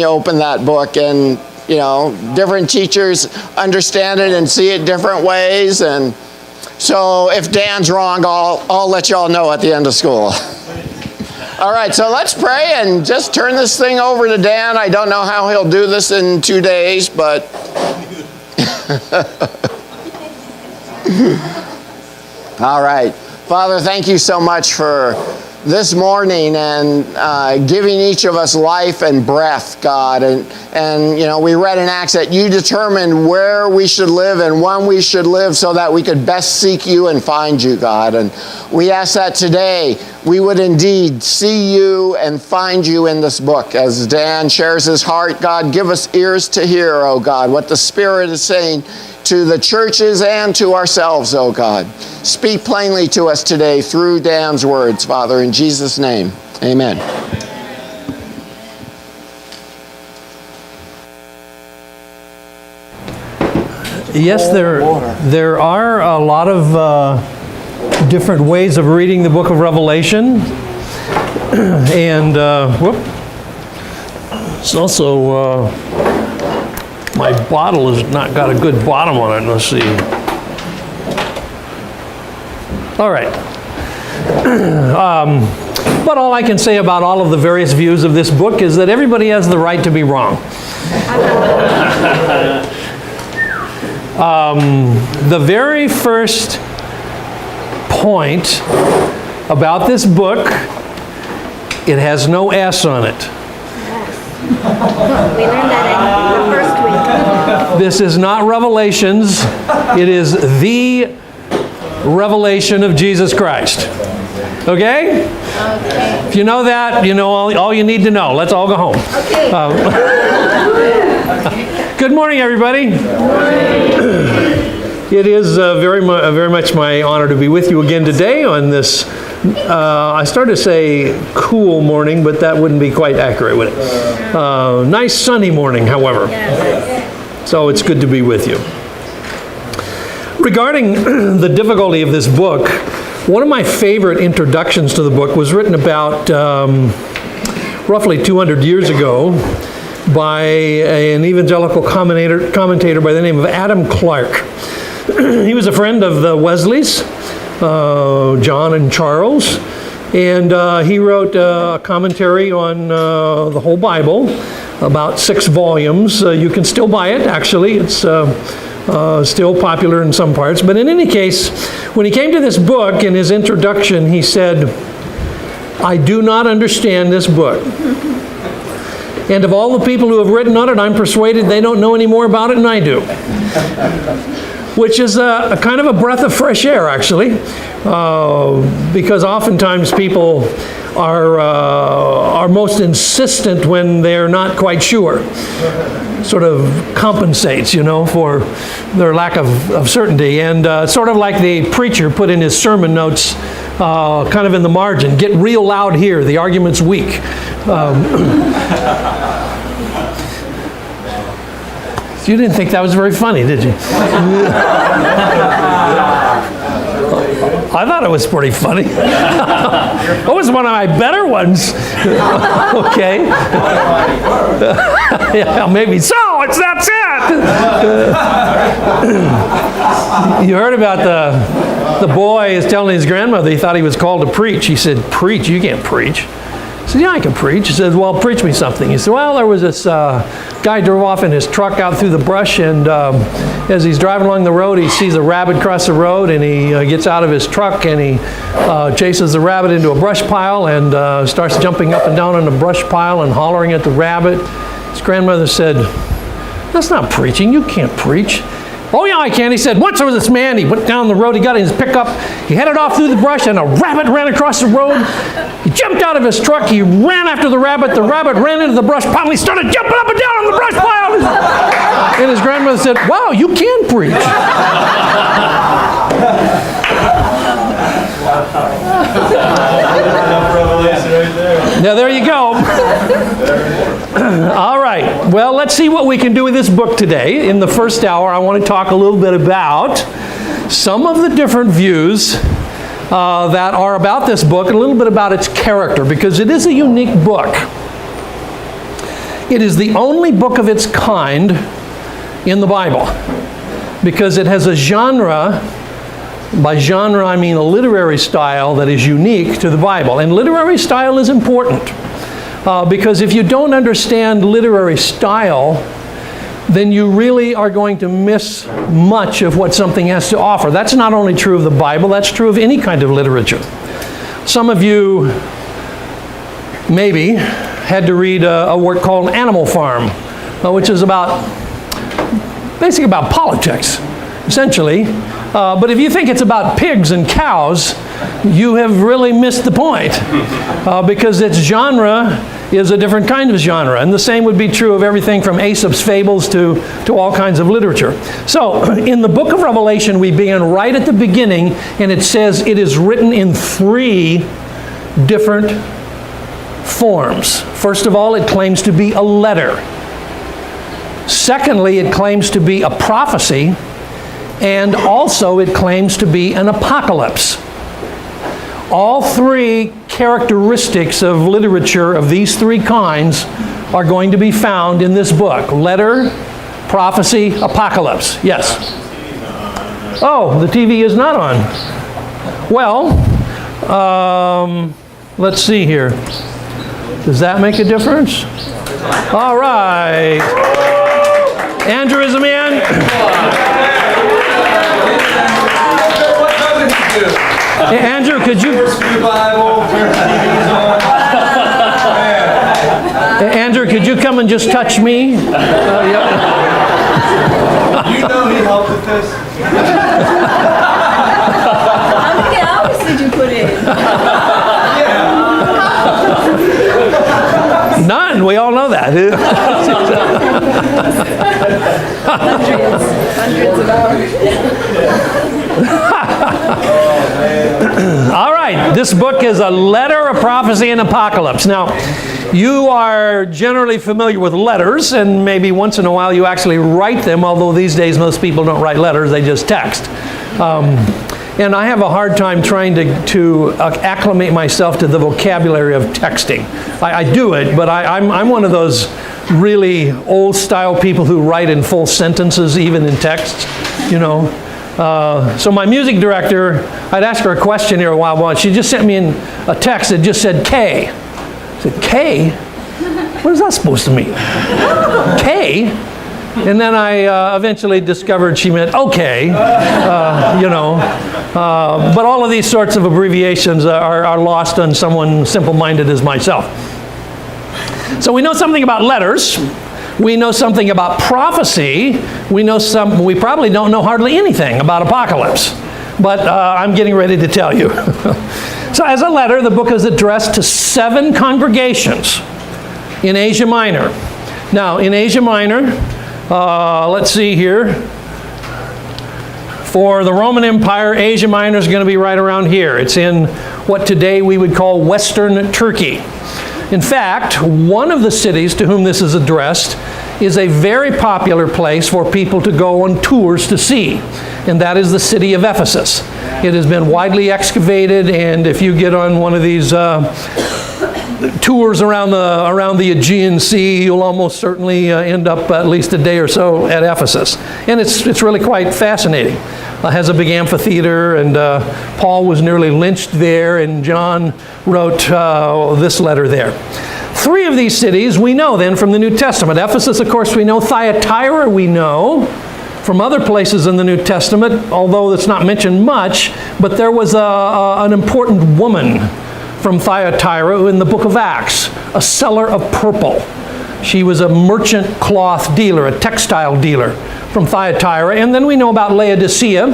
you open that book, and different teachers understand it and see it different ways. And so if Dan's wrong, I'll let y'all know at the end of school. All right, so let's pray and just turn this thing over to Dan. I don't know how he'll do this in 2 days, but all right. Father, thank you so much for this morning and giving each of us life and breath, God. And we read in Acts that you determined where we should live and when we should live so that we could best seek you and find you, God. And we ask that today we would indeed see you and find you in this book. As Dan shares his heart, God, give us ears to hear, oh God, what the Spirit is saying to the churches and to ourselves, oh God. Speak plainly to us today through Dan's words, Father, in Jesus' name. Amen. Yes, there are a lot of different ways of reading the book of Revelation. And, it's also, my bottle has not got a good bottom on it. Let's see. All right. But all I can say about all of the various views of this book is that everybody has the right to be wrong. The very first point about this book, it has no S on it. We learned that in the first week. This is not Revelations. It is the revelation of Jesus Christ. Okay? Okay. If you know that, you know all you need to know. Let's all go home. Okay. Good morning, everybody. It is very much my honor to be with you again today on this, I started to say cool morning, but that wouldn't be quite accurate, would it? Nice sunny morning, however. So it's good to be with you. Regarding the difficulty of this book, one of my favorite introductions to the book was written about roughly 200 years ago by an evangelical commentator by the name of Adam Clarke. He was a friend of the Wesleys, John and Charles, and he wrote a commentary on the whole Bible, about 6 volumes. You can still buy it, actually. It's still popular in some parts. But in any case, when he came to this book, in his introduction, he said, "I do not understand this book. And of all the people who have written on it, I'm persuaded they don't know any more about it than I do." Which is a kind of a breath of fresh air, actually, because oftentimes people are most insistent when they're not quite sure. Sort of compensates, for their lack of certainty. And sort of like the preacher put in his sermon notes, kind of in the margin, "Get real loud here, the argument's weak." You didn't think that was very funny, did you? I thought it was pretty funny. That was one of my better ones. Okay. Yeah, maybe so. That's it. You heard about the boy is telling his grandmother he thought he was called to preach. He said, "Preach? You can't preach." He said, "Yeah, I can preach." He said, "Well, preach me something." He said, "Well, there was this guy drove off in his truck out through the brush, and as he's driving along the road, he sees a rabbit cross the road, and he gets out of his truck, and he chases the rabbit into a brush pile and starts jumping up and down on the brush pile and hollering at the rabbit." His grandmother said, "That's not preaching. You can't preach." "Oh, yeah, I can." He said, "Once there was this man, he went down the road, he got in his pickup, he headed off through the brush, and a rabbit ran across the road. He jumped out of his truck, he ran after the rabbit ran into the brush pile, and he started jumping up and down on the brush pile." And his grandmother said, "Wow, you can preach." Now, there you go. All right. Well, let's see what we can do with this book today. In the first hour, I want to talk a little bit about some of the different views that are about this book and a little bit about its character, because it is a unique book. It is the only book of its kind in the Bible because it has a genre. By genre, I mean a literary style that is unique to the Bible. And literary style is important because if you don't understand literary style, then you really are going to miss much of what something has to offer. That's not only true of the Bible, that's true of any kind of literature. Some of you maybe had to read a work called Animal Farm, which is basically about politics, essentially. But if you think it's about pigs and cows, you have really missed the point because its genre is a different kind of genre. And the same would be true of everything from Aesop's fables to all kinds of literature. So in the book of Revelation, we begin right at the beginning, and it says it is written in 3 different forms. First of all, it claims to be a letter. Secondly, it claims to be a prophecy. And also it claims to be an apocalypse. All 3 characteristics of literature of these 3 kinds are going to be found in this book. Letter, prophecy, apocalypse. Yes? Oh, the TV is not on. Well, let's see here. Does that make a difference? All right. Andrew is a man. Hey, Andrew, could you... Andrew, could you come and just touch me? You know he helped with this. How many hours did you put in? None. We all know that. Hundreds of hours. All right, this book is a letter, a prophecy, and apocalypse. Now, you are generally familiar with letters, and maybe once in a while you actually write them, although these days most people don't write letters, they just text. And I have a hard time trying to acclimate myself to the vocabulary of texting. I do it, but I'm one of those really old-style people who write in full sentences, even in text, you know. So my music director, I'd ask her a question here a while back. She just sent me in a text that just said K. I said, K? What is that supposed to mean? K? And then I eventually discovered she meant okay, you know. But all of these sorts of abbreviations are lost on someone simple-minded as myself. So we know something about letters. We know something about prophecy. We probably don't know hardly anything about apocalypse. But I'm getting ready to tell you. So as a letter, the book is addressed to 7 congregations in Asia Minor. Now, in Asia Minor, let's see here. For the Roman Empire, Asia Minor is going to be right around here. It's in what today we would call Western Turkey. In fact, one of the cities to whom this is addressed is a very popular place for people to go on tours to see, and that is the city of Ephesus. It has been widely excavated, and if you get on one of these tours around the Aegean Sea, you'll almost certainly end up at least a day or so at Ephesus. And it's really quite fascinating. It has a big amphitheater, and Paul was nearly lynched there, and John wrote this letter there. 3 of these cities we know then from the New Testament. Ephesus, of course, we know. Thyatira we know from other places in the New Testament, although it's not mentioned much, but there was an important woman from Thyatira in the book of Acts, a seller of purple. She was a merchant cloth dealer, a textile dealer from Thyatira. And then we know about Laodicea,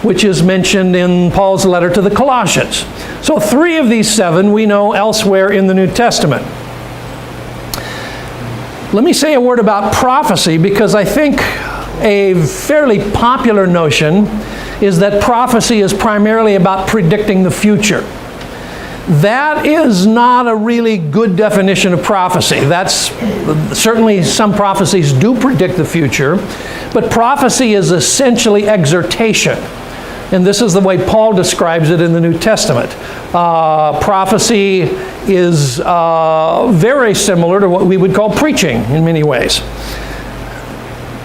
which is mentioned in Paul's letter to the Colossians. So 3 of these 7 we know elsewhere in the New Testament. Let me say a word about prophecy, because I think a fairly popular notion is that prophecy is primarily about predicting the future. That is not a really good definition of prophecy. That's certainly some prophecies do predict the future, but prophecy is essentially exhortation. And this is the way Paul describes it in the New Testament. Prophecy is very similar to what we would call preaching in many ways.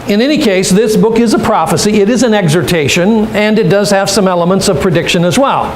In any case, this book is a prophecy, it is an exhortation, and it does have some elements of prediction as well.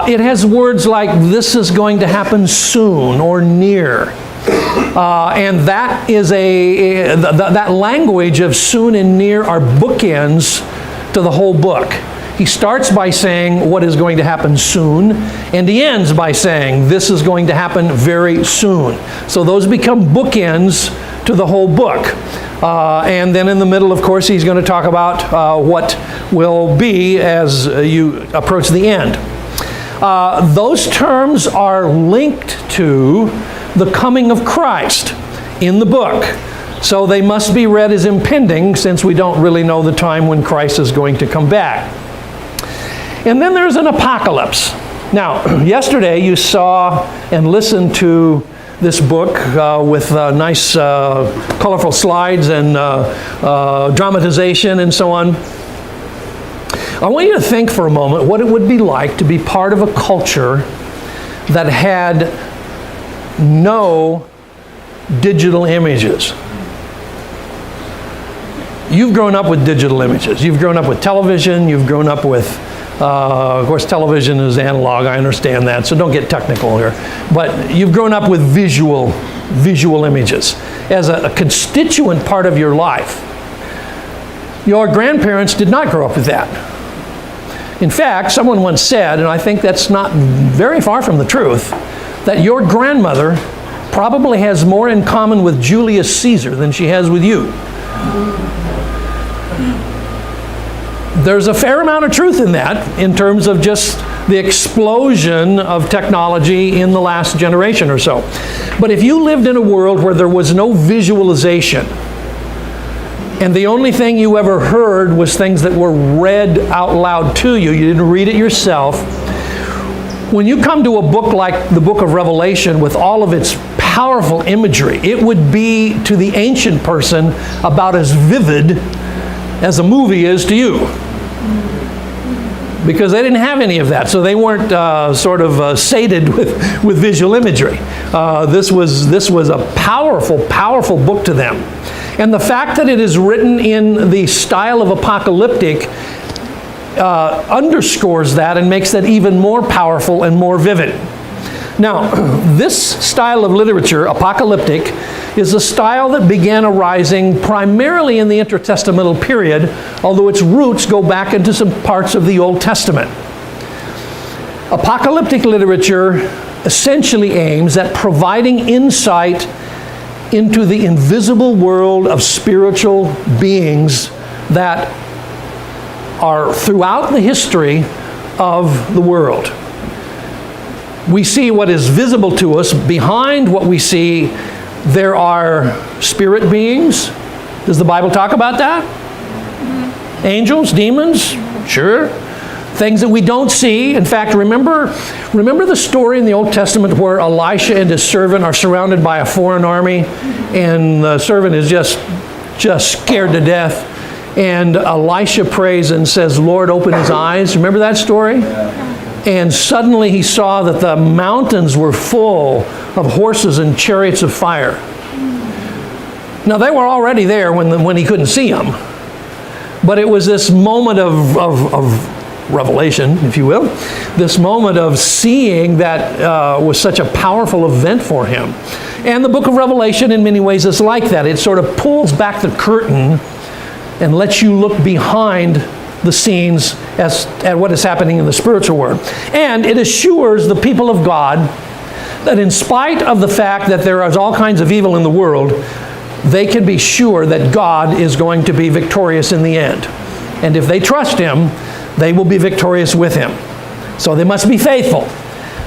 It has words like, this is going to happen soon, or near. And that is that language of soon and near are bookends to the whole book. He starts by saying what is going to happen soon, and he ends by saying this is going to happen very soon. So those become bookends to the whole book. And then in the middle, of course, he's going to talk about what will be as you approach the end. Those terms are linked to the coming of Christ in the book. So they must be read as impending, since we don't really know the time when Christ is going to come back. And then there's an apocalypse. Now, yesterday you saw and listened to this book with nice colorful slides and dramatization and so on. I want you to think for a moment what it would be like to be part of a culture that had no digital images. You've grown up with digital images. You've grown up with television. You've grown up with, of course, television is analog. I understand that, so don't get technical here. But you've grown up with visual images as a constituent part of your life. Your grandparents did not grow up with that. In fact, someone once said, and I think that's not very far from the truth, that your grandmother probably has more in common with Julius Caesar than she has with you. There's a fair amount of truth in that, in terms of just the explosion of technology in the last generation or so. But if you lived in a world where there was no visualization, and the only thing you ever heard was things that were read out loud to you, you didn't read it yourself, when you come to a book like the book of Revelation with all of its powerful imagery, it would be to the ancient person about as vivid as a movie is to you. Because they didn't have any of that, so they weren't sated with visual imagery. This was a powerful book to them. And the fact that it is written in the style of apocalyptic underscores that and makes that even more powerful and more vivid. Now, this style of literature, apocalyptic, is a style that began arising primarily in the intertestamental period, although its roots go back into some parts of the Old Testament. Apocalyptic literature essentially aims at providing insight into the invisible world of spiritual beings that are throughout the history of the world. We see what is visible to us. Behind what we see, there are spirit beings. Does the Bible talk about that? Mm-hmm. Angels, demons? Sure. Things that we don't see. In fact, remember the story in the Old Testament where Elisha and his servant are surrounded by a foreign army, and the servant is just scared to death, and Elisha prays and says, Lord, open his eyes. Remember that story? Yeah. And suddenly he saw that the mountains were full of horses and chariots of fire. Now they were already there when he couldn't see them. But it was this moment of revelation, if you will. This moment of seeing that was such a powerful event for him. And the book of Revelation in many ways is like that. It sort of pulls back the curtain and lets you look behind the scenes at what is happening in the spiritual world. And it assures the people of God that in spite of the fact that there is all kinds of evil in the world, they can be sure that God is going to be victorious in the end. And if they trust Him, they will be victorious with Him. So they must be faithful.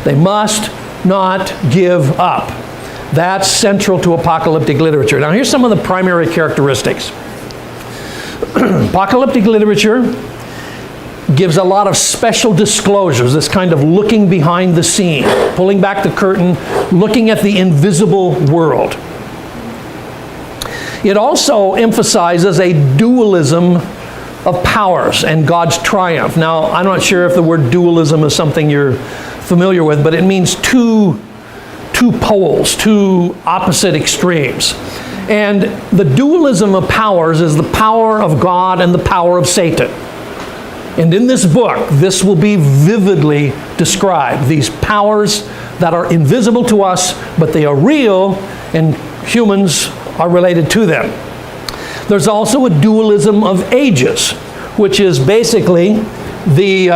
They must not give up. That's central to apocalyptic literature. Now here's some of the primary characteristics. Apocalyptic literature gives a lot of special disclosures, this kind of looking behind the scene, pulling back the curtain, looking at the invisible world. It also emphasizes a dualism of powers and God's triumph. Now, I'm not sure if the word dualism is something you're familiar with, but it means two poles, two opposite extremes. And the dualism of powers is the power of God and the power of Satan. And in this book, this will be vividly described. These powers that are invisible to us, but they are real, and humans are related to them. There's also a dualism of ages, which is basically the,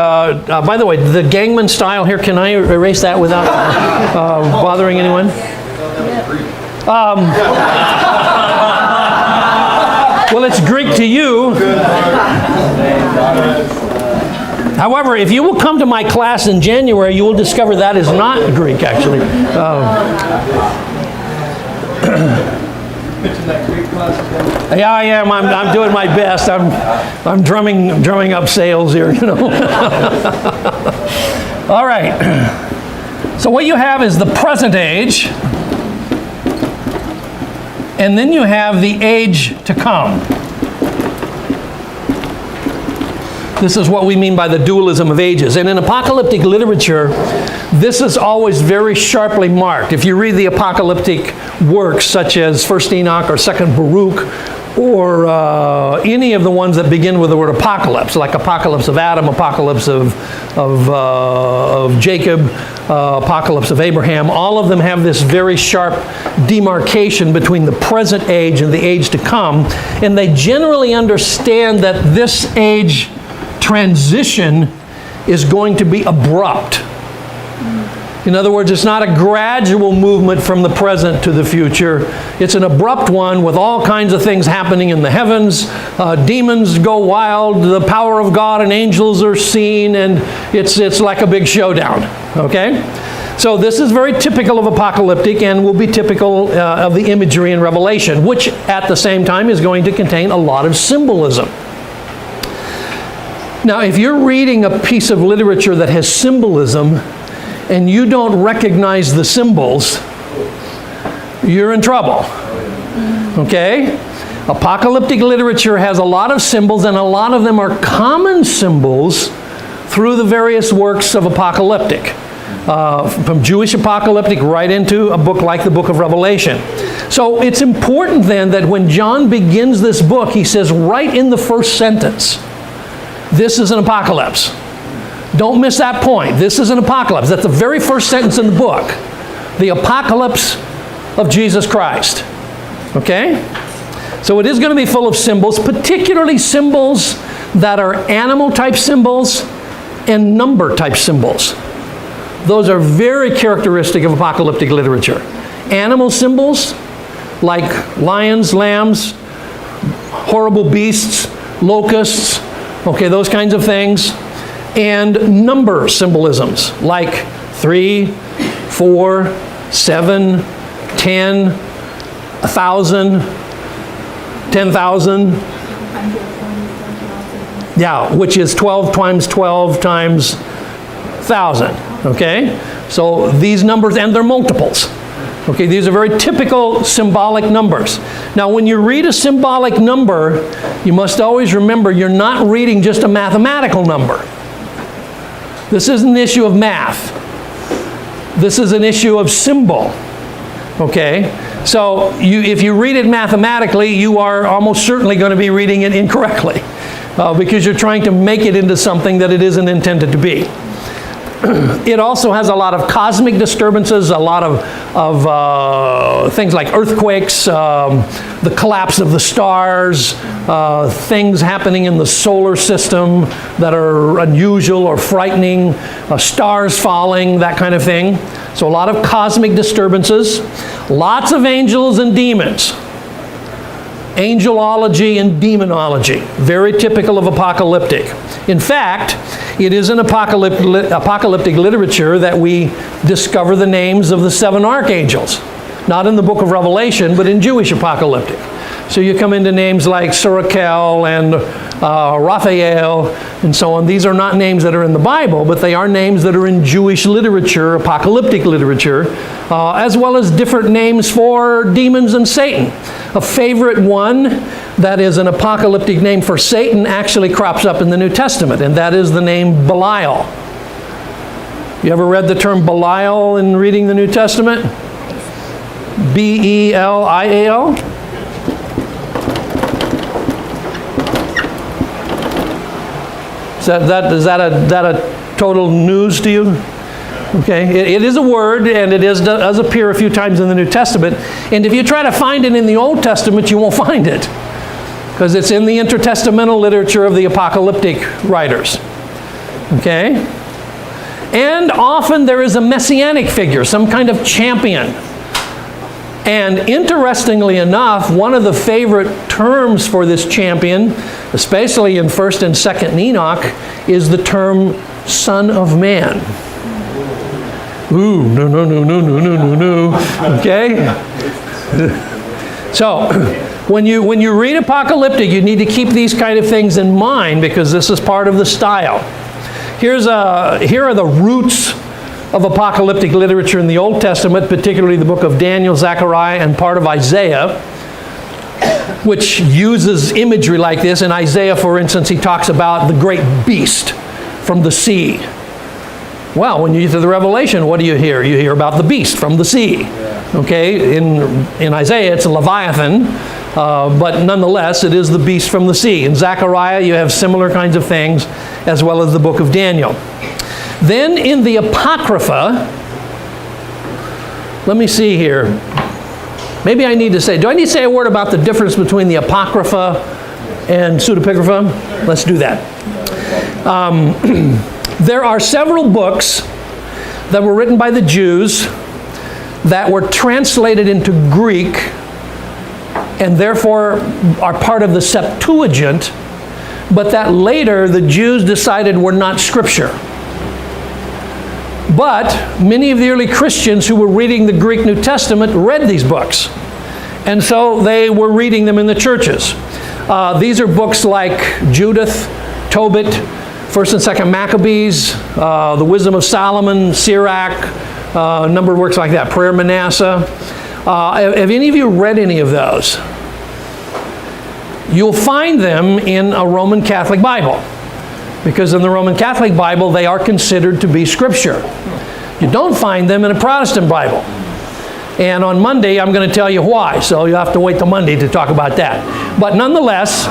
by the way, the Gangman style here, can I erase that without bothering anyone? Well, it's Greek to you. However, if you will come to my class in January, you will discover that is not Greek, actually. Yeah, I am. I'm doing my best. I'm drumming up sales here, you know. All right. So what you have is the present age, and then you have the age to come. This is what we mean by the dualism of ages. And in apocalyptic literature, this is always very sharply marked. If you read the apocalyptic works such as 1st Enoch or 2nd Baruch, or any of the ones that begin with the word apocalypse, like Apocalypse of Adam, Apocalypse of Jacob, Apocalypse of Abraham, all of them have this very sharp demarcation between the present age and the age to come, and they generally understand that this age transition is going to be abrupt. In other words, it's not a gradual movement from the present to the future. It's an abrupt one with all kinds of things happening in the heavens. Demons go wild, the power of God and angels are seen, and it's like a big showdown. Okay? So this is very typical of apocalyptic and will be typical of the imagery in Revelation, which at the same time is going to contain a lot of symbolism. Now, if you're reading a piece of literature that has symbolism and you don't recognize the symbols, you're in trouble. Okay? Apocalyptic literature has a lot of symbols, and a lot of them are common symbols through the various works of apocalyptic. From Jewish apocalyptic right into a book like the book of Revelation. So it's important then that when John begins this book, he says right in the first sentence, this is an apocalypse. Don't miss that point. This is an apocalypse. That's the very first sentence in the book. The apocalypse of Jesus Christ. Okay? So it is going to be full of symbols, particularly symbols that are animal type symbols and number type symbols. Those are very characteristic of apocalyptic literature. Animal symbols like lions, lambs, horrible beasts, locusts, okay, those kinds of things. And number symbolisms like 3, 4, 7, 10, 1,000, 10,000. Yeah, which is 12 times 12 times 1,000. Okay? So these numbers, and they're multiples. Okay, these are very typical symbolic numbers. Now, when you read a symbolic number, you must always remember you're not reading just a mathematical number. This isn't an issue of math. This is an issue of symbol. Okay? So if you read it mathematically, you are almost certainly going to be reading it incorrectly because you're trying to make it into something that it isn't intended to be. It also has a lot of cosmic disturbances, a lot of things like earthquakes, the collapse of the stars, things happening in the solar system that are unusual or frightening, stars falling, that kind of thing. So a lot of cosmic disturbances, lots of angels and demons. Angelology and demonology, very typical of apocalyptic. In fact, it is in apocalyptic literature that we discover the names of the 7 archangels. Not in the book of Revelation, but in Jewish apocalyptic. So you come into names like Surakel and Raphael and so on. These are not names that are in the Bible, but they are names that are in Jewish literature, apocalyptic literature, as well as different names for demons and Satan. A favorite one that is an apocalyptic name for Satan actually crops up in the New Testament, and that is the name Belial. You ever read the term Belial in reading the New Testament? B-E-L-I-A-L? Is that a total news to you? Okay, it is a word, and it does appear a few times in the New Testament. And if you try to find it in the Old Testament, you won't find it, because it's in the intertestamental literature of the apocalyptic writers. Okay? And often there is a messianic figure, some kind of champion. And interestingly enough, one of the favorite terms for this champion, especially in 1st and 2nd Enoch, is the term Son of Man. Ooh, no. Okay? So, when you read apocalyptic, you need to keep these kind of things in mind, because this is part of the style. Here are the roots of apocalyptic literature in the Old Testament, particularly the book of Daniel, Zechariah, and part of Isaiah, which uses imagery like this. In Isaiah, for instance, he talks about the great beast from the sea. Well, when you get to the Revelation, what do you hear? You hear about the beast from the sea. Okay, in Isaiah, it's a Leviathan, but nonetheless, it is the beast from the sea. In Zechariah, you have similar kinds of things, as well as the book of Daniel. Then in the Apocrypha, let me see here. Maybe I need to say, do I need to say a word about the difference between the Apocrypha and Pseudepigrapha? Let's do that. There are several books that were written by the Jews that were translated into Greek and therefore are part of the Septuagint, but that later the Jews decided were not Scripture. But many of the early Christians who were reading the Greek New Testament read these books. And so they were reading them in the churches. These are books like Judith, Tobit, 1st and 2nd Maccabees, the Wisdom of Solomon, Sirach, a number of works like that, Prayer Manasseh. Have any of you read any of those? You'll find them in a Roman Catholic Bible, because in the Roman Catholic Bible they are considered to be Scripture. You don't find them in a Protestant Bible. And on Monday I'm going to tell you why, so you'll have to wait till Monday to talk about that. But nonetheless,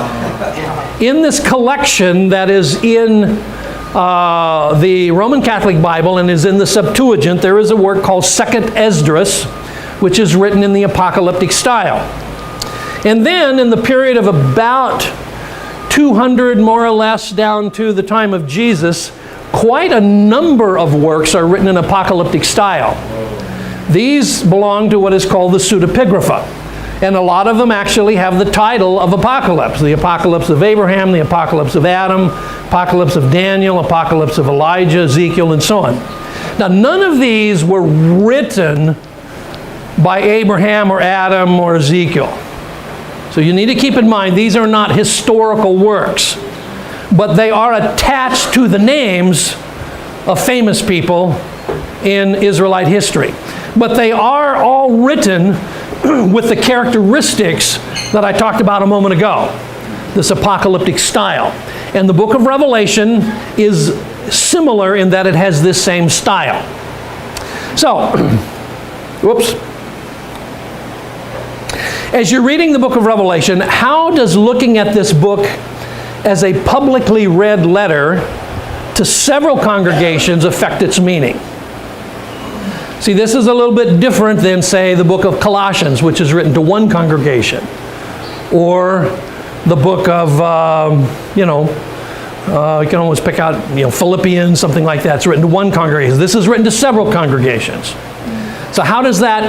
in this collection that is in the Roman Catholic Bible and is in the Septuagint, there is a work called Second Esdras, which is written in the apocalyptic style. And then in the period of about 200 more or less down to the time of Jesus, quite a number of works are written in apocalyptic style. These belong to what is called the Pseudepigrapha. And a lot of them actually have the title of Apocalypse. The Apocalypse of Abraham, the Apocalypse of Adam, Apocalypse of Daniel, Apocalypse of Elijah, Ezekiel, and so on. Now, none of these were written by Abraham or Adam or Ezekiel. So you need to keep in mind, these are not historical works, but they are attached to the names of famous people in Israelite history. But they are all written with the characteristics that I talked about a moment ago, this apocalyptic style. And the book of Revelation is similar in that it has this same style. So, whoops. As you're reading the book of Revelation, how does looking at this book as a publicly read letter to several congregations affect its meaning? See, this is a little bit different than, say, the book of Colossians, which is written to one congregation, or the book of, you can almost pick out, Philippians, something like that. It's written to one congregation. This is written to several congregations. So how does that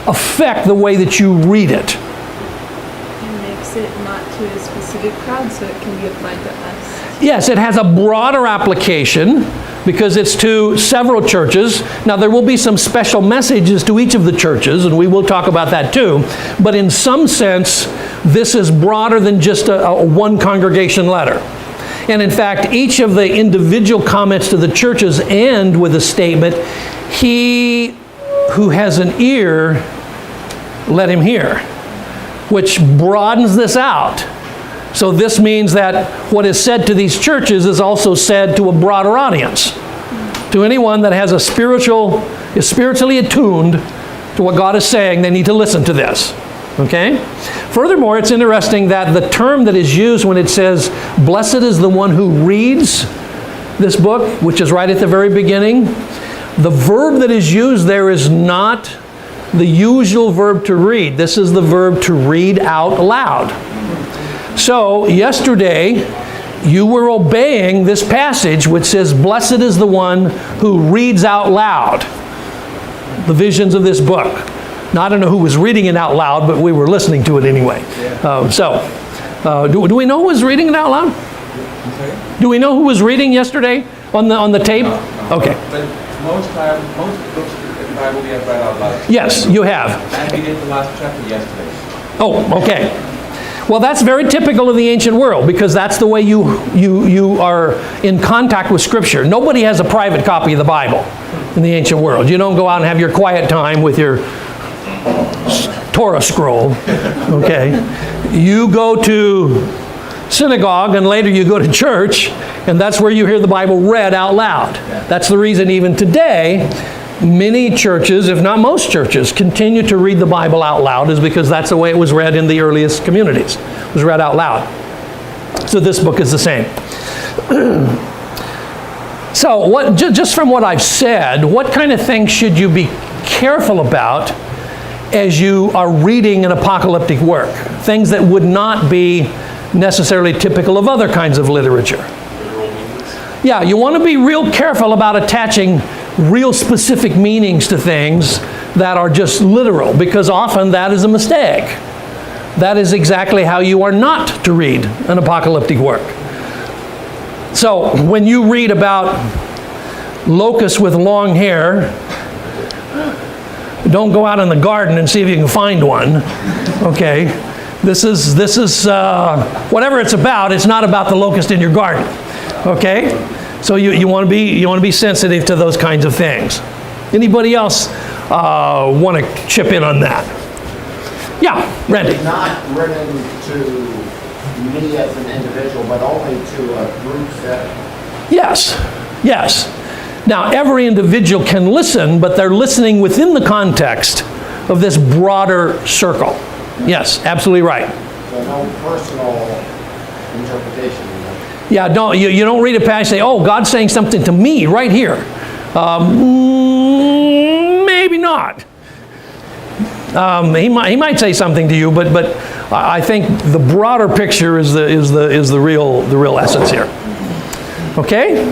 affect the way that you read it? It makes it not to a specific crowd, so it can be applied to us. Yes, it has a broader application because it's to several churches. Now, there will be some special messages to each of the churches, and we will talk about that too. But in some sense, this is broader than just a one congregation letter. And in fact, each of the individual comments to the churches end with a statement, "He who has an ear, let him hear," which broadens this out So this means that what is said to these churches is also said to a broader audience. To anyone that has is spiritually attuned to what God is saying, they need to listen to this. Okay? Furthermore, it's interesting that the term that is used when it says, blessed is the one who reads this book, which is right at the very beginning, the verb that is used there is not the usual verb to read. This is the verb to read out loud. So, yesterday, you were obeying this passage which says, blessed is the one who reads out loud the visions of this book. Now, I don't know who was reading it out loud, but we were listening to it anyway. Do we know who was reading it out loud? Do we know who was reading yesterday on the tape? Okay. But most books in the Bible we have read out loud. Yes, you have. And we did the last chapter yesterday. Oh, okay. Well, that's very typical of the ancient world, because that's the way you are in contact with Scripture. Nobody has a private copy of the Bible in the ancient world. You don't go out and have your quiet time with your Torah scroll, okay? You go to synagogue, and later you go to church, and that's where you hear the Bible read out loud. That's the reason even today, many churches, if not most churches, continue to read the Bible out loud, is because that's the way it was read in the earliest communities. It was read out loud. So this book is the same. So just from what I've said, what kind of things should you be careful about as you are reading an apocalyptic work? Things that would not be necessarily typical of other kinds of literature. Yeah, you want to be real careful about attaching real specific meanings to things that are just literal, because often that is a mistake. That is exactly how you are not to read an apocalyptic work. So when you read about locusts with long hair, don't go out in the garden and see if you can find one. Okay, this is whatever it's about. It's not about the locust in your garden. Okay, so you want to be sensitive to those kinds of things. Anybody else want to chip in on that? Yeah, Randy. It's not written to me as an individual, but only to a group setting. Yes, yes. Now, every individual can listen, but they're listening within the context of this broader circle. Yes, absolutely right. So no personal interpretation. Yeah, you don't read a passage and say, oh, God's saying something to me right here. Maybe not. He might say something to you, but I think the broader picture is the real essence here. Okay?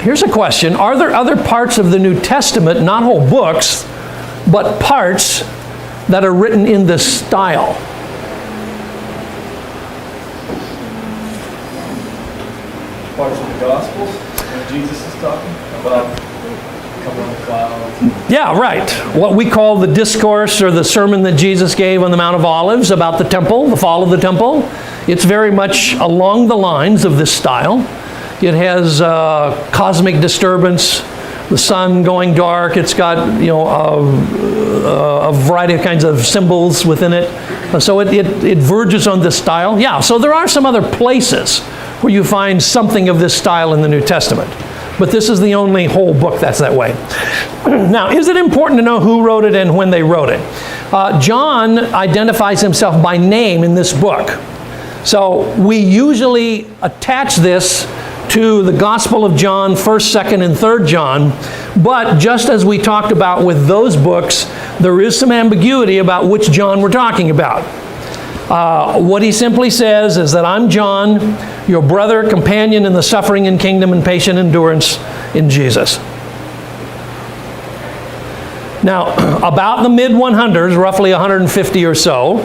Here's a question. Are there other parts of the New Testament, not whole books, but parts that are written in this style? Parts of the Gospels when Jesus is talking about coming on the clouds. Yeah, right. What we call the discourse or the sermon that Jesus gave on the Mount of Olives about the temple, the fall of the temple. It's very much along the lines of this style. It has cosmic disturbance, the sun going dark. It's got a variety of kinds of symbols within it. So it verges on this style. Yeah, so there are some other places where you find something of this style in the New Testament. But this is the only whole book that's that way. Now, is it important to know who wrote it and when they wrote it? John identifies himself by name in this book. So we usually attach this to the Gospel of John, 1st, 2nd, and 3rd John. But just as we talked about with those books, there is some ambiguity about which John we're talking about. What he simply says is that I'm John, your brother, companion in the suffering and kingdom and patient endurance in Jesus. Now, about the mid-100s, roughly 150 or so,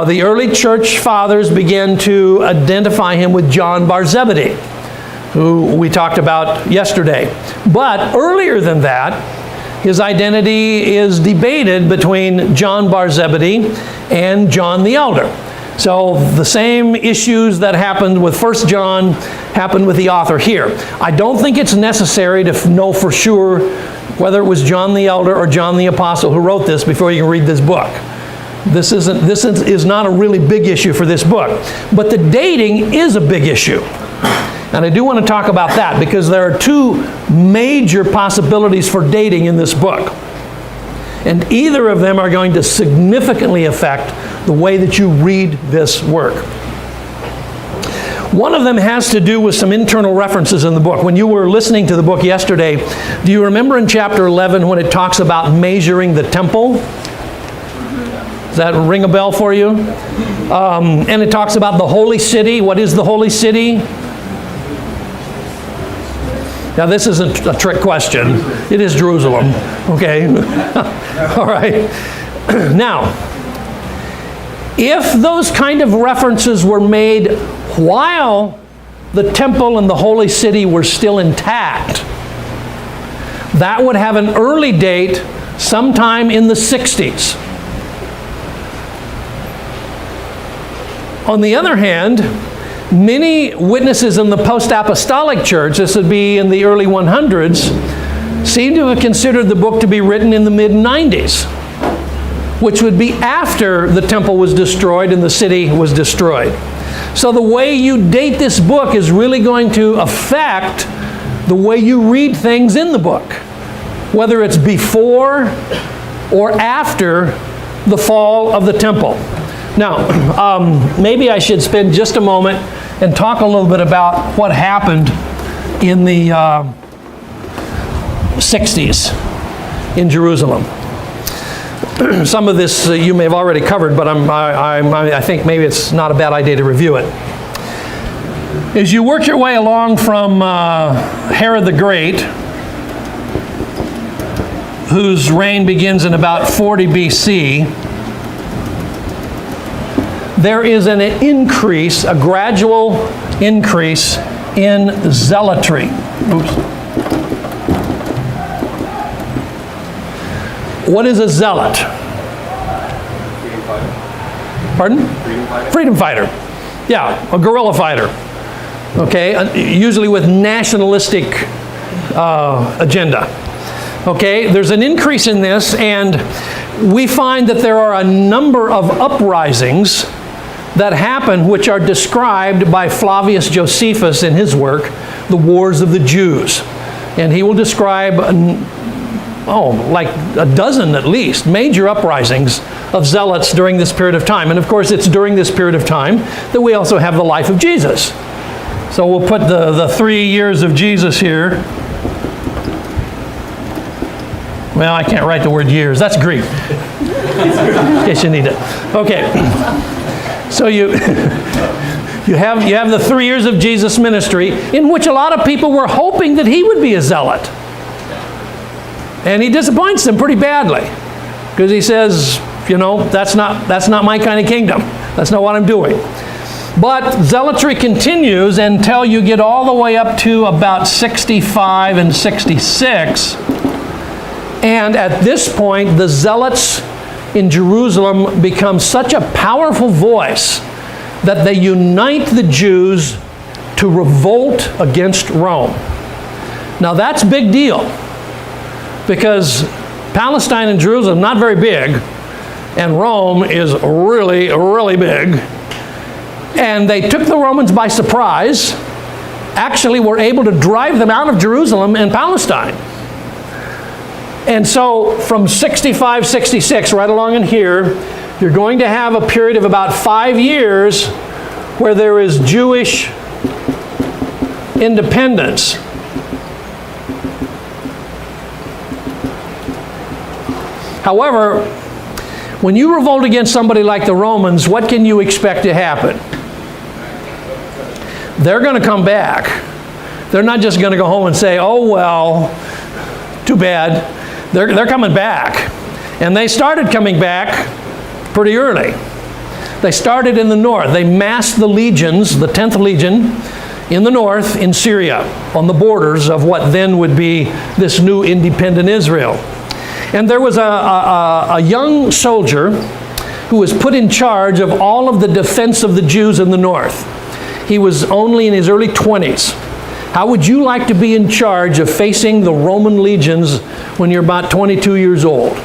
the early church fathers began to identify him with John Bar Zebedee, who we talked about yesterday. But earlier than that, his identity is debated between John Bar Zebedee and John the Elder. So the same issues that happened with 1 John happened with the author here. I don't think it's necessary to know for sure whether it was John the Elder or John the Apostle who wrote this before you can read this book. This is not a really big issue for this book. But the dating is a big issue. And I do want to talk about that because there are two major possibilities for dating in this book. And either of them are going to significantly affect the way that you read this work. One of them has to do with some internal references in the book. When you were listening to the book yesterday, do you remember in chapter 11 when it talks about measuring the temple? Does that ring a bell for you? And it talks about the holy city. What is the holy city? Now, this isn't a trick question. It is Jerusalem. Okay? All right. Now, if those kind of references were made while the temple and the holy city were still intact, that would have an early date sometime in the 60s. On the other hand, many witnesses in the post-apostolic church, this would be in the early 100s, seem to have considered the book to be written in the mid-90s, which would be after the temple was destroyed and the city was destroyed. So the way you date this book is really going to affect the way you read things in the book, whether it's before or after the fall of the temple. Now, maybe I should spend just a moment and talk a little bit about what happened in the 60s in Jerusalem. Some of this you may have already covered, but I think maybe it's not a bad idea to review it. As you work your way along from Herod the Great, whose reign begins in about 40 BC, there is an increase, a gradual increase in zealotry. Oops. What is a zealot? Freedom fighter. Pardon? Freedom fighter. Freedom fighter. Yeah, a guerrilla fighter. Okay, usually with nationalistic agenda. Okay, there's an increase in this, and we find that there are a number of uprisings that happen which are described by Flavius Josephus in his work, The Wars of the Jews. And he will describe like a dozen at least, major uprisings of zealots during this period of time. And of course, it's during this period of time that we also have the life of Jesus. So we'll put the 3 years of Jesus here. Well, I can't write the word years. That's Greek. In case you need it. Okay. So you have the 3 years of Jesus' ministry, in which a lot of people were hoping that he would be a zealot. And he disappoints them pretty badly, because he says, that's not my kind of kingdom. That's not what I'm doing. But zealotry continues until you get all the way up to about 65 and 66. And at this point, the zealots in Jerusalem become such a powerful voice that they unite the Jews to revolt against Rome. Now that's a big deal, because Palestine and Jerusalem not very big, and Rome is really, really big. And they took the Romans by surprise, actually were able to drive them out of Jerusalem and Palestine. And so from 65, 66, right along in here, you're going to have a period of about 5 years where there is Jewish independence. However, when you revolt against somebody like the Romans, what can you expect to happen? They're going to come back. They're not just going to go home and say, oh, well, too bad. They're coming back. And they started coming back pretty early. They started in the north. They massed the legions, the 10th Legion, in the north in Syria, on the borders of what then would be this new independent Israel. And there was a young soldier who was put in charge of all of the defense of the Jews in the north. He was only in his early 20s. How would you like to be in charge of facing the Roman legions when you're about 22 years old?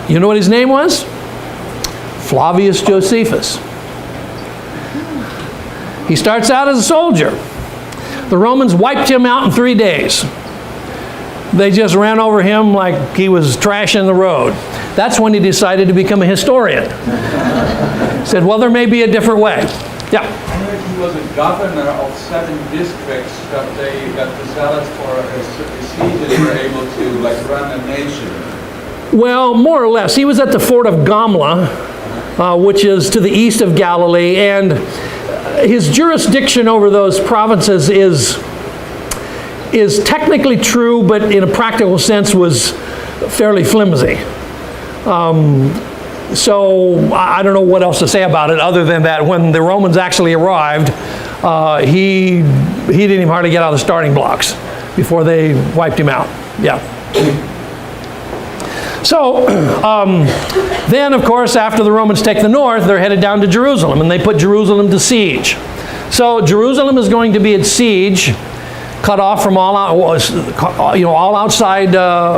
You know what his name was? Flavius Josephus. He starts out as a soldier. The Romans wiped him out in 3 days. They just ran over him like he was trash in the road. That's when he decided to become a historian. Said, well, there may be a different way. Yeah. I heard he was a governor of 7 districts that they got the zealots for a siege and were able to like run a nation. Well, more or less. He was at the fort of Gamla, which is to the east of Galilee, and his jurisdiction over those provinces is technically true, but in a practical sense was fairly flimsy. So I don't know what else to say about it other than that when the Romans actually arrived, he didn't even hardly get out of the starting blocks before they wiped him out. Yeah. So then, of course, after the Romans take the north, they're headed down to Jerusalem, and they put Jerusalem to siege. So Jerusalem is going to be at siege, cut off from all outside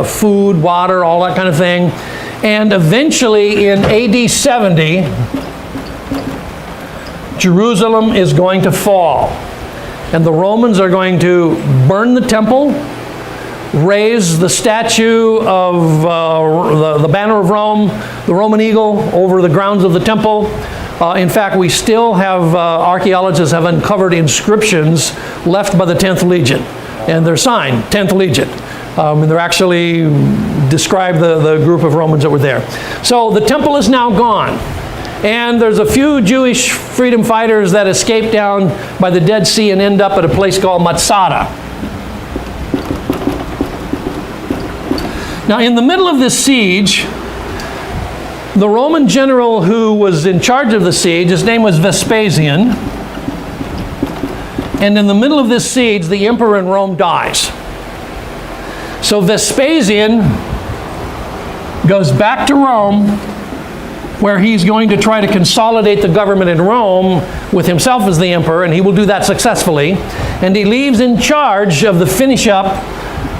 food, water, all that kind of thing. And eventually, in AD 70, Jerusalem is going to fall, and the Romans are going to burn the temple, raise the statue of the banner of Rome, the Roman eagle, over the grounds of the temple. In fact, we still have, archaeologists have uncovered inscriptions left by the 10th Legion, and they're signed 10th Legion. And they're actually describe the group of Romans that were there. So the temple is now gone. And there's a few Jewish freedom fighters that escape down by the Dead Sea and end up at a place called Masada. Now, in the middle of this siege, the Roman general who was in charge of the siege, his name was Vespasian. And in the middle of this siege, the emperor in Rome dies. So Vespasian goes back to Rome, where he's going to try to consolidate the government in Rome with himself as the emperor, and he will do that successfully. And he leaves in charge of the finish up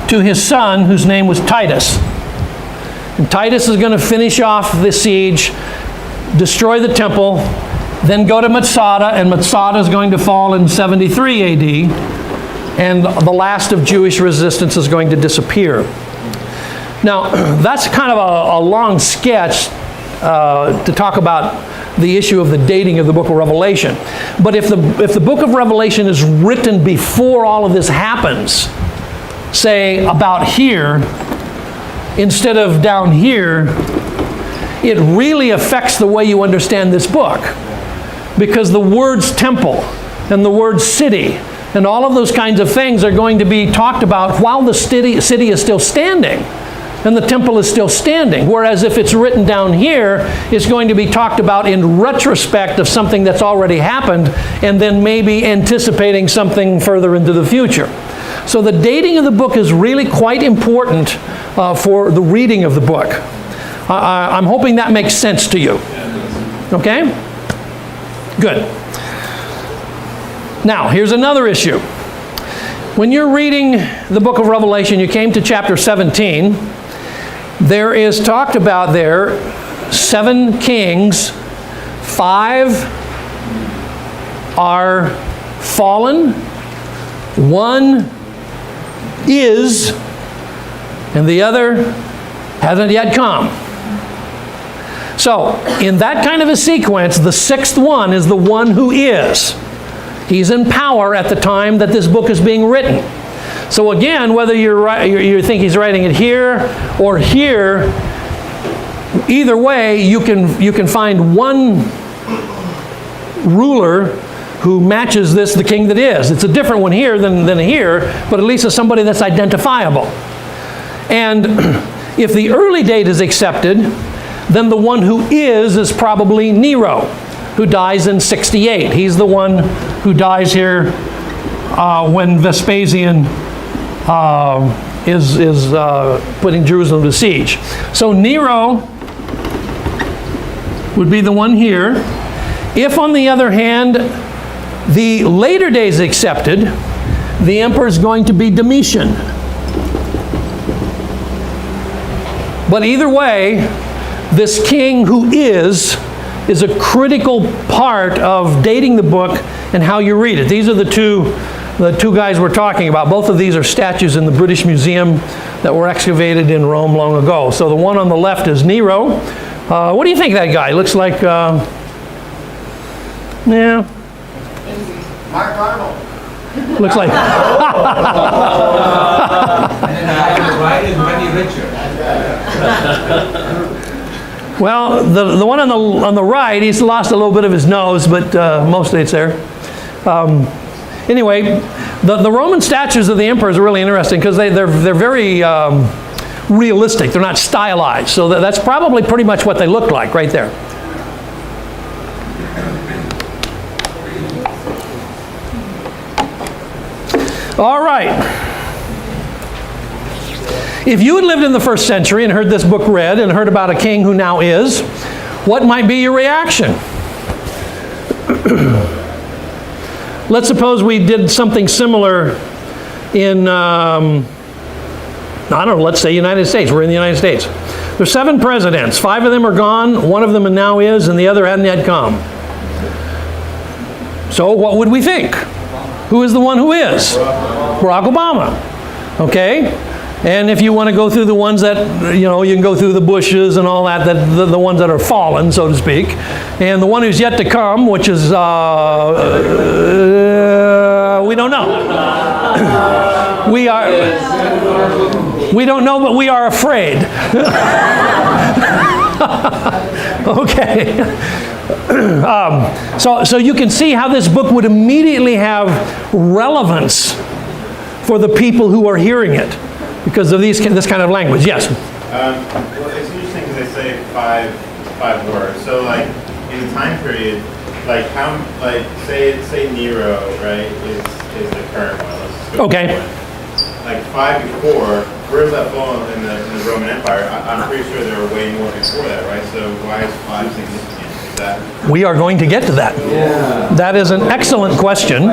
to his son, whose name was Titus. And Titus is going to finish off the siege, destroy the temple, then go to Masada, and Masada is going to fall in 73 AD, and the last of Jewish resistance is going to disappear. Now, that's kind of a long sketch to talk about the issue of the dating of the book of Revelation. But if the book of Revelation is written before all of this happens, say about here, instead of down here, it really affects the way you understand this book. Because the words temple and the word city and all of those kinds of things are going to be talked about while the city is still standing and the temple is still standing. Whereas if it's written down here, it's going to be talked about in retrospect of something that's already happened and then maybe anticipating something further into the future. So the dating of the book is really quite important for the reading of the book. I'm hoping that makes sense to you. Okay? Good. Now, here's another issue. When you're reading the book of Revelation, you came to chapter 17. There is talked about there 7 kings, 5 are fallen, 1 is, and the other hasn't yet come. So, in that kind of a sequence, the 6th one is the one who is. He's in power at the time that this book is being written. So again, whether you think he's writing it here or here, either way, you can find one ruler who matches this, the king that is. It's a different one here than here, but at least it's somebody that's identifiable. And if the early date is accepted, then the one who is probably Nero, who dies in 68. He's the one who dies here when Vespasian is putting Jerusalem to siege. So Nero would be the one here. If, on the other hand, the later days accepted, the emperor is going to be Domitian. But either way, this king who is a critical part of dating the book and how you read it. These are the two guys we're talking about. Both of these are statues in the British Museum that were excavated in Rome long ago. So the one on the left is Nero. What do you think of that guy? Looks like, yeah, Mark Arnold. looks like, And the right is Wendy Richard. well, the one on the right, he's lost a little bit of his nose, but mostly it's there. Anyway, the Roman statues of the emperors are really interesting because they're very realistic. They're not stylized. So that's probably pretty much what they look like right there. All right. If you had lived in the first century and heard this book read and heard about a king who now is, what might be your reaction? Let's suppose we did something similar in, I don't know, let's say United States. We're in the United States. There's 7 presidents. 5 of them are gone, 1 of them now is, and the other hadn't yet come. So what would we think? Who is the one who is? Barack Obama. Okay? And if you want to go through the ones that, you know, you can go through the Bushes and all that, the ones that are fallen, so to speak. And the one who's yet to come, which is, we don't know. We don't know, but we are afraid. Okay. So you can see how this book would immediately have relevance for the people who are hearing it because of this kind of language. Yes? Well, it's interesting because they say five words. So, like, in the time period, like, how, like, say Nero, right, is the current one. Let's just go Okay. with one. Like, 5 before, where does that fall in the Roman Empire? I'm pretty sure there were way more before that, right? So why is 5 significant? Is that... We are going to get to that. Yeah. That is an excellent question.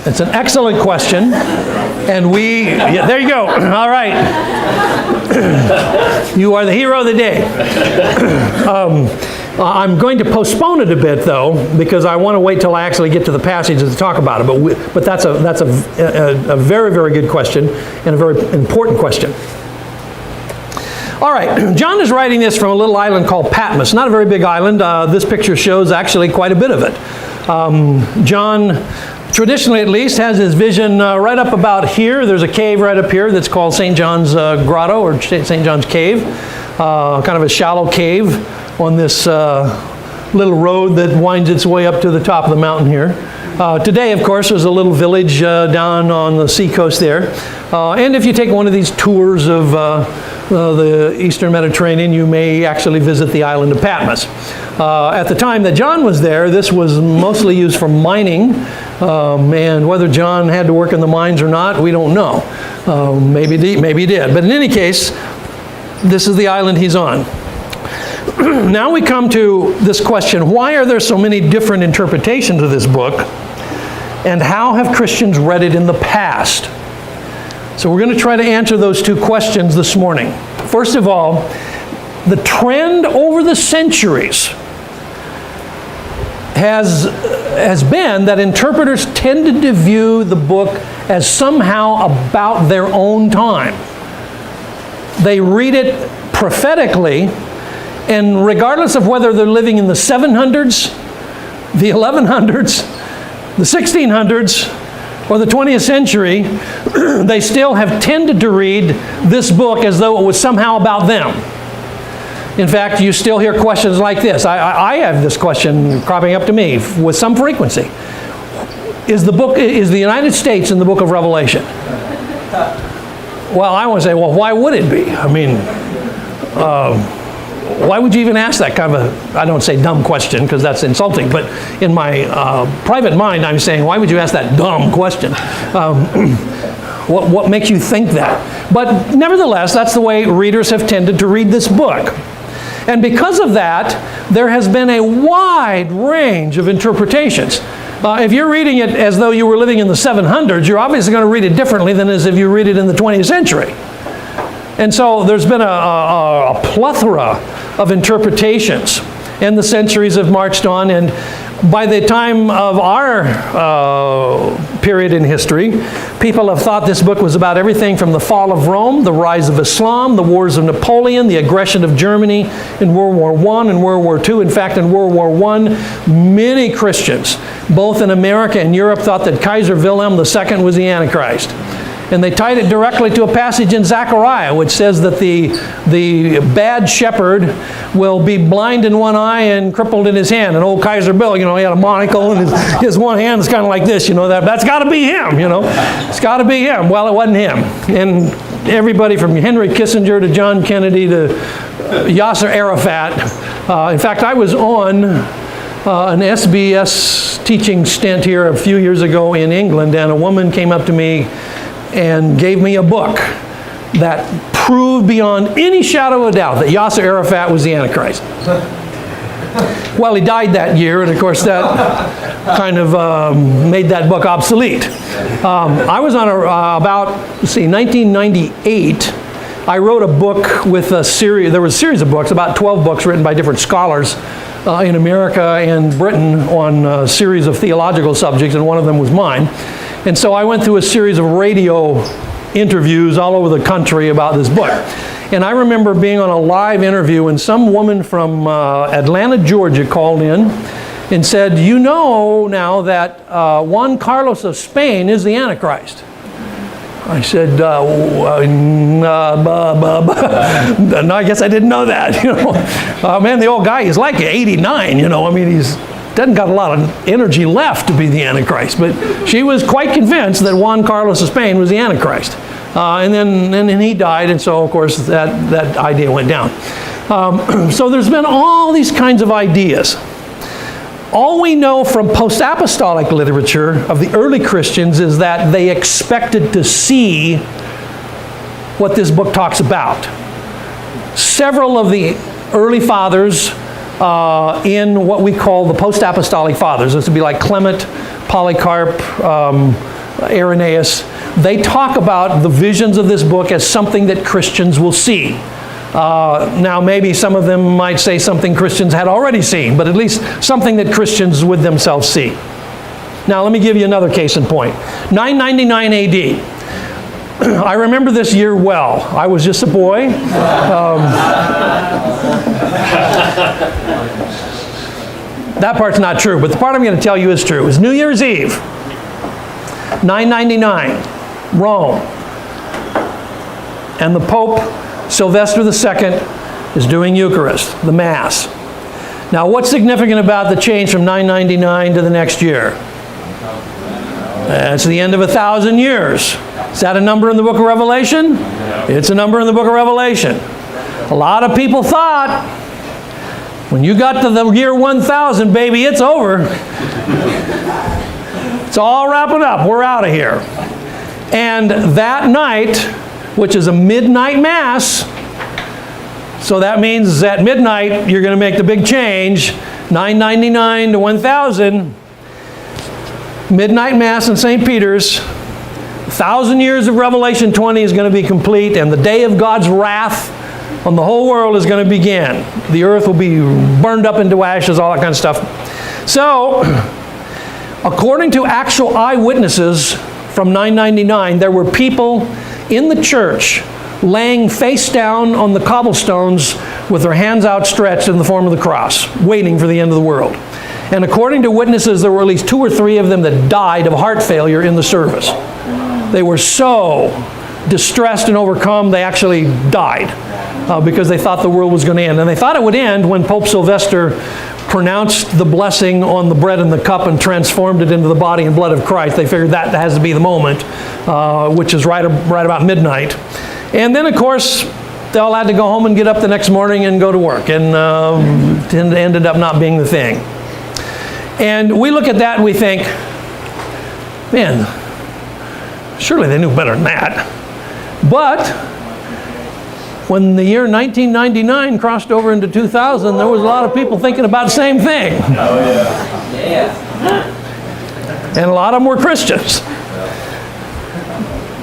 It's an excellent question. And there you go. All right. You are the hero of the day. I'm going to postpone it a bit, though, because I want to wait till I actually get to the passages to talk about it. But that's a very, very good question and a very important question. All right, John is writing this from a little island called Patmos. Not a very big island. This picture shows actually quite a bit of it. John, traditionally at least, has his vision right up about here. There's a cave right up here that's called St. John's Grotto or St. John's Cave. Kind of a shallow cave on this little road that winds its way up to the top of the mountain here. Today, of course, there's a little village down on the seacoast there. And if you take one of these tours of the Eastern Mediterranean, you may actually visit the island of Patmos. At the time that John was there, this was mostly used for mining. And whether John had to work in the mines or not, we don't know. Maybe he did. But in any case, this is the island he's on. Now we come to this question, why are there so many different interpretations of this book? And how have Christians read it in the past? So we're going to try to answer those 2 questions this morning. First of all, the trend over the centuries has been that interpreters tended to view the book as somehow about their own time. They read it prophetically, and regardless of whether they're living in the 700s, the 1100s, the 1600s, or the 20th century, they still have tended to read this book as though it was somehow about them. In fact, you still hear questions like this. I have this question cropping up to me with some frequency. Is the United States in the book of Revelation? Well, I want to say, well, why would it be? I mean, why would you even ask that kind of a, I don't say dumb question because that's insulting, but in my private mind, I'm saying, why would you ask that dumb question? What makes you think that? But nevertheless, that's the way readers have tended to read this book. And because of that, there has been a wide range of interpretations. If you're reading it as though you were living in the 700s, you're obviously going to read it differently than as if you read it in the 20th century. And so there's been a plethora of interpretations. And the centuries have marched on, and by the time of our period in history, people have thought this book was about everything from the fall of Rome, the rise of Islam, the wars of Napoleon, the aggression of Germany in World War I and World War II. In fact, in World War I, many Christians, both in America and Europe, thought that Kaiser Wilhelm II was the Antichrist. And they tied it directly to a passage in Zechariah, which says that the bad shepherd will be blind in one eye and crippled in his hand. And old Kaiser Bill, he had a monocle, and his one hand is kind of like this, that's got to be him, It's got to be him. Well, it wasn't him. And everybody from Henry Kissinger to John Kennedy to Yasser Arafat. In fact, I was on an SBS teaching stint here a few years ago in England, and a woman came up to me and gave me a book that proved beyond any shadow of a doubt that Yasser Arafat was the Antichrist. Well, he died that year, and of course that kind of made that book obsolete. I was on about 1998. I wrote a book with a series. There was a series of books, about 12 books written by different scholars in America and Britain on a series of theological subjects, and one of them was mine. And so I went through a series of radio interviews all over the country about this book. And I remember being on a live interview, and some woman from Atlanta, Georgia called in and said, now that Juan Carlos of Spain is the Antichrist. I said, no, I guess I didn't know that. Man, the old guy is like 89, he's doesn't got a lot of energy left to be the Antichrist. But she was quite convinced that Juan Carlos of Spain was the Antichrist. And then he died, and so, of course, that idea went down. So there's been all these kinds of ideas. All we know from post-apostolic literature of the early Christians is that they expected to see what this book talks about. Several of the early fathers in what we call the post-apostolic fathers, this would be like Clement, Polycarp, Irenaeus, they talk about the visions of this book as something that Christians will see. Now, maybe some of them might say something Christians had already seen, but at least something that Christians would themselves see. Now, let me give you another case in point. 999 AD. I remember this year well. I was just a boy. That part's not true, but the part I'm going to tell you is true. It was New Year's Eve, 999, Rome. And the Pope, Sylvester II, is doing Eucharist, the Mass. Now, what's significant about the change from 999 to the next year? It's the end of 1,000 years. Is that a number in the book of Revelation? It's a number in the book of Revelation. A lot of people thought, when you got to the year 1000, baby, it's over. It's all wrapping up. We're out of here. And that night, which is a midnight Mass, so that means at midnight you're going to make the big change, 999 to 1000, midnight Mass in St. Peter's, 1,000 years of Revelation 20 is going to be complete, and the day of God's wrath on the whole world is going to begin. The earth will be burned up into ashes, all that kind of stuff. So, according to actual eyewitnesses from 999, there were people in the church laying face down on the cobblestones with their hands outstretched in the form of the cross, waiting for the end of the world. And according to witnesses, there were at least 2 or 3 of them that died of heart failure in the service. They were so distressed and overcome, they actually died because they thought the world was going to end. And they thought it would end when Pope Sylvester pronounced the blessing on the bread and the cup and transformed it into the body and blood of Christ. They figured that has to be the moment, which is right about midnight. And then, of course, they all had to go home and get up the next morning and go to work, and ended up not being the thing. And we look at that and we think, man, surely they knew better than that. But when the year 1999 crossed over into 2000, there was a lot of people thinking about the same thing. Oh, yeah. And a lot of them were Christians.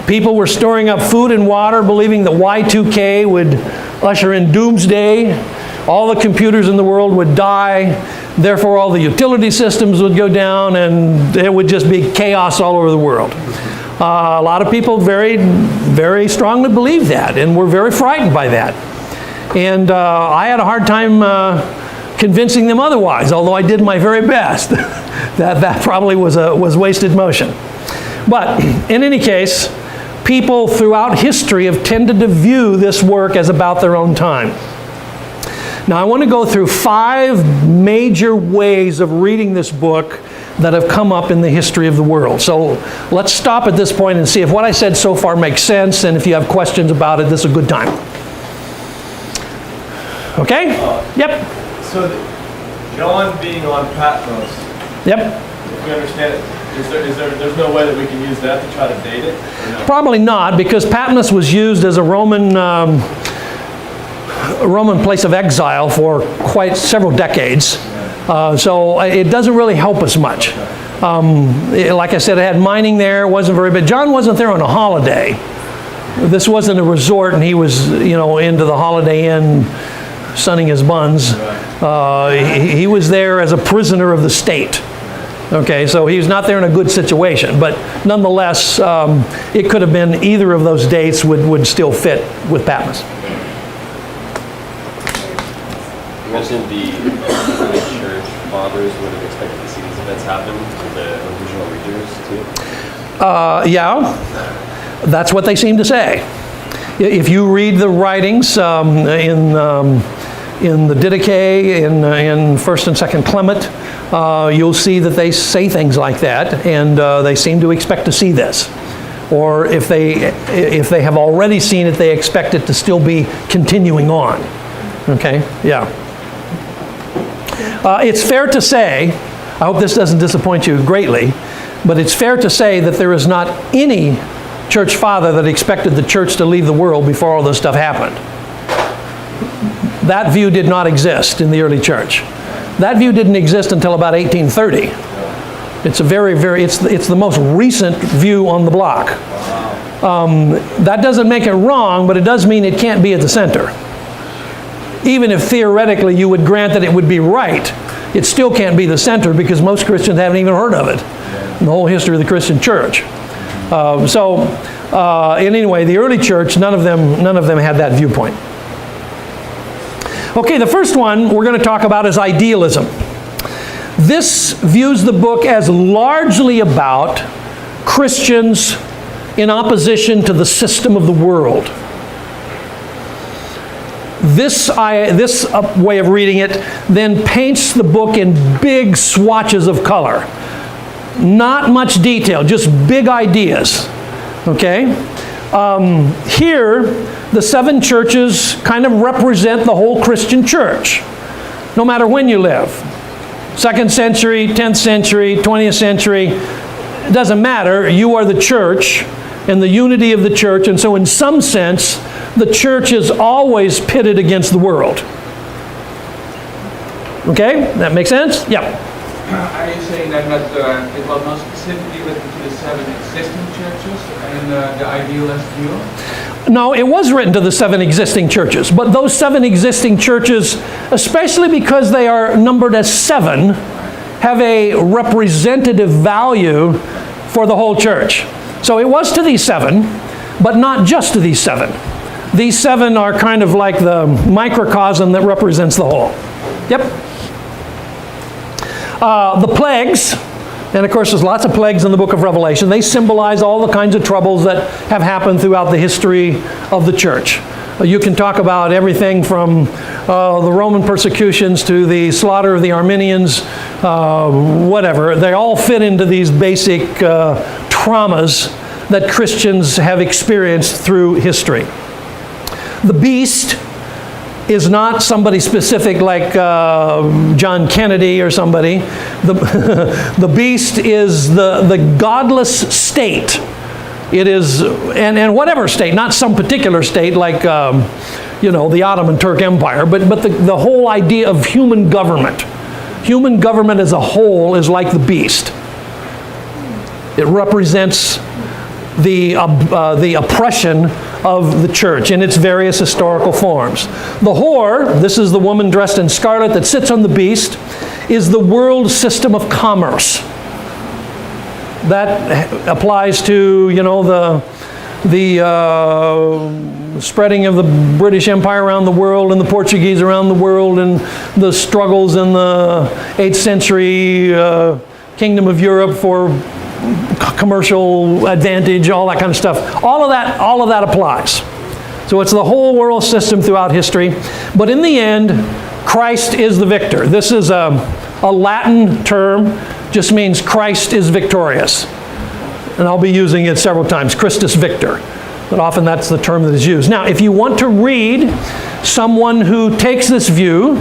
People were storing up food and water, believing that Y2K would usher in doomsday. all the computers in the world would die, therefore all the utility systems would go down, and it would just be chaos all over the world. A lot of people very, very strongly believe that, and were very frightened by that. And I had a hard time convincing them otherwise, although I did my very best. that probably was wasted motion. But in any case, people throughout history have tended to view this work as about their own time. Now I want to go through 5 major ways of reading this book that have come up in the history of the world. So let's stop at this point and see if what I said so far makes sense, and if you have questions about it, this is a good time. Okay? Yep. So John being on Patmos, Yep. if we understand it, there's no way that we can use that to try to date it? Or no? Probably not, because Patmos was used as a Roman place of exile for quite several decades. So it doesn't really help us much. Like I said, it had mining there, wasn't very big. John wasn't there on a holiday. This wasn't a resort, and he was, into the Holiday Inn sunning his buns. He was there as a prisoner of the state. Okay, so he was not there in a good situation, but nonetheless, it could have been either of those dates would still fit with Patmos. You mentioned the early church fathers would have expected to see these events happen to the original readers too. Yeah, that's what they seem to say. If you read the writings in the Didache, in 1st and 2nd Clement, you'll see that they say things like that, and they seem to expect to see this. Or if they have already seen it, they expect it to still be continuing on. Okay, yeah. It's fair to say, I hope this doesn't disappoint you greatly, but it's fair to say that there is not any church father that expected the church to leave the world before all this stuff happened. That view did not exist in the early church. That view didn't exist until about 1830. It's a it's the most recent view on the block. That doesn't make it wrong, but it does mean it can't be at the center. Even if theoretically you would grant that it would be right, it still can't be the center, because most Christians haven't even heard of it in the whole history of the Christian church. Anyway, the early church, none of them had that viewpoint. Okay, the first one we're going to talk about is idealism. This views the book as largely about Christians in opposition to the system of the world. This way of reading it then paints the book in big swatches of color. Not much detail, just big ideas. Okay? Here, the 7 churches kind of represent the whole Christian church, no matter when you live. 2nd century, 10th century, 20th century, it doesn't matter. You are the church and the unity of the church, and so in some sense, the church is always pitted against the world. Okay? That makes sense? Yeah. Are you saying then that it was not specifically written to the 7 existing churches and the idealist view? No, it was written to the 7 existing churches, but those 7 existing churches, especially because they are numbered as 7, have a representative value for the whole church. So it was to these 7, but not just to these 7. These 7 are kind of like the microcosm that represents the whole. Yep. The plagues, and of course there's lots of plagues in the book of Revelation, they symbolize all the kinds of troubles that have happened throughout the history of the church. You can talk about everything from the Roman persecutions to the slaughter of the Armenians, whatever. They all fit into these basic traumas that Christians have experienced through history. The beast is not somebody specific like John Kennedy or somebody. The beast is the godless state. It is, and whatever state, not some particular state like the Ottoman Turk Empire, but the whole idea of human government. Human government as a whole is like the beast. It represents the oppression of the church in its various historical forms. The whore, this is the woman dressed in scarlet that sits on the beast, is the world system of commerce. That applies to, the spreading of the British Empire around the world and the Portuguese around the world and the struggles in the 8th century Kingdom of Europe for commercial advantage, all that kind of stuff. All of that applies. So it's the whole world system throughout history. But in the end, Christ is the victor. This is a Latin term, just means Christ is victorious. And I'll be using it several times, Christus Victor. But often that's the term that is used. Now, if you want to read someone who takes this view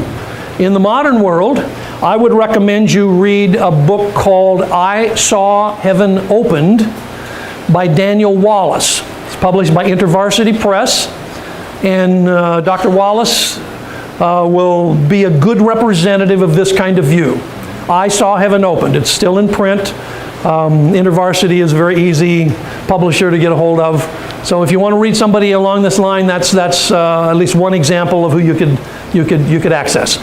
in the modern world, I would recommend you read a book called I Saw Heaven Opened by Daniel Wallace. It's published by InterVarsity Press. And Dr. Wallace will be a good representative of this kind of view. I Saw Heaven Opened. It's still in print. InterVarsity is a very easy publisher to get a hold of. So if you want to read somebody along this line, that's at least one example of who you could access.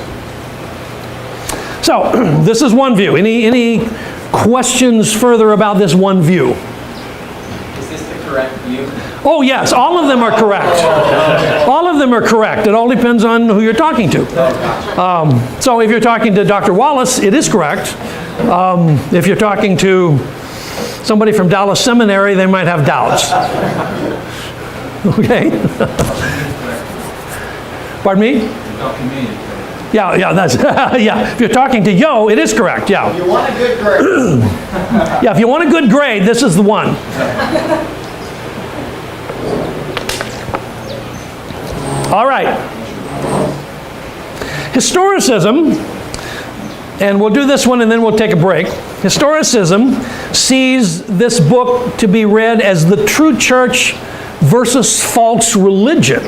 So this is one view. Any questions further about this one view? Is this the correct view? Oh yes, all of them are correct. All of them are correct. It all depends on who you're talking to. So if you're talking to Dr. Wallace, it is correct. If you're talking to somebody from Dallas Seminary, they might have doubts. Okay? Pardon me? Yeah, that's, yeah. If you're talking to Yo, it is correct, yeah. You want a good grade. Yeah, if you want a good grade, this is the one. All right. Historicism, and we'll do this one and then we'll take a break. Historicism sees this book to be read as the true church versus false religion.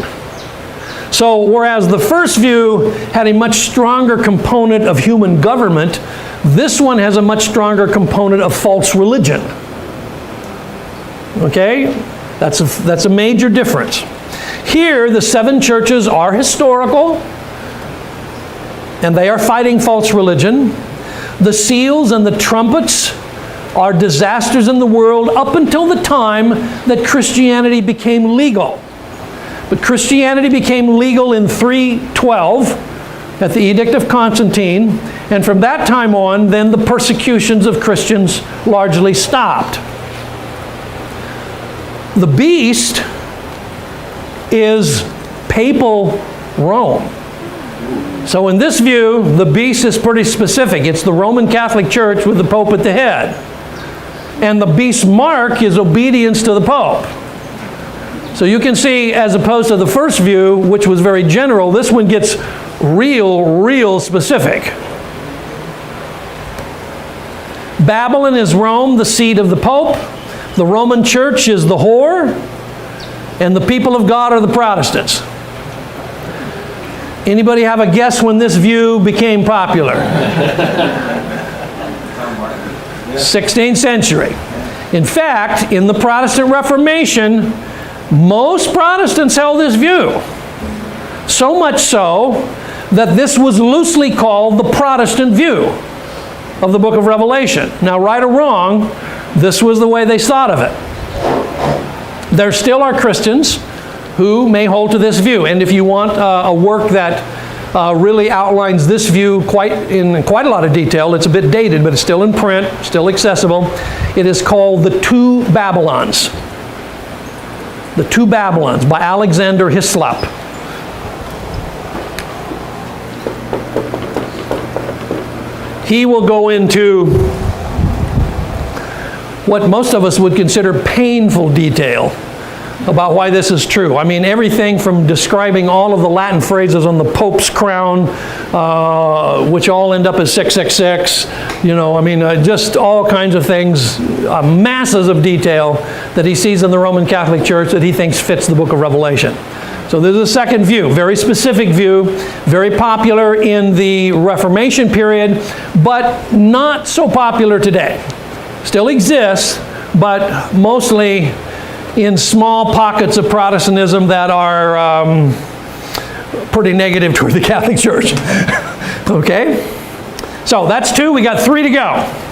So whereas the first view had a much stronger component of human government, this one has a much stronger component of false religion. Okay? That's a major difference. Here, the 7 churches are historical, and they are fighting false religion. The seals and the trumpets are disasters in the world up until the time that Christianity became legal. But Christianity became legal in 312 at the Edict of Constantine, and from that time on, then the persecutions of Christians largely stopped. The beast is papal Rome. So in this view, the beast is pretty specific. It's the Roman Catholic Church with the Pope at the head. And the beast's mark is obedience to the Pope. So you can see, as opposed to the first view, which was very general, this one gets real specific. Babylon is Rome, the seat of the Pope. The Roman Church is the whore. And the people of God are the Protestants. Anybody have a guess when this view became popular? 16th century. In fact, in the Protestant Reformation, most Protestants held this view. So much so that this was loosely called the Protestant view of the book of Revelation. Now, right or wrong, this was the way they thought of it. There still are Christians who may hold to this view. And if you want a work that really outlines this view in quite a lot of detail, it's a bit dated, but it's still in print, still accessible. It is called The Two Babylons. The Two Babylons by Alexander Hislop. He will go into what most of us would consider painful detail about why this is true. I mean, everything from describing all of the Latin phrases on the Pope's crown, which all end up as 666, just all kinds of things, masses of detail that he sees in the Roman Catholic Church that he thinks fits the book of Revelation. So there's a second view, very specific view, very popular in the Reformation period, but not so popular today. Still exists, but mostly in small pockets of Protestantism that are pretty negative toward the Catholic Church. Okay? So that's 2. We got 3 to go.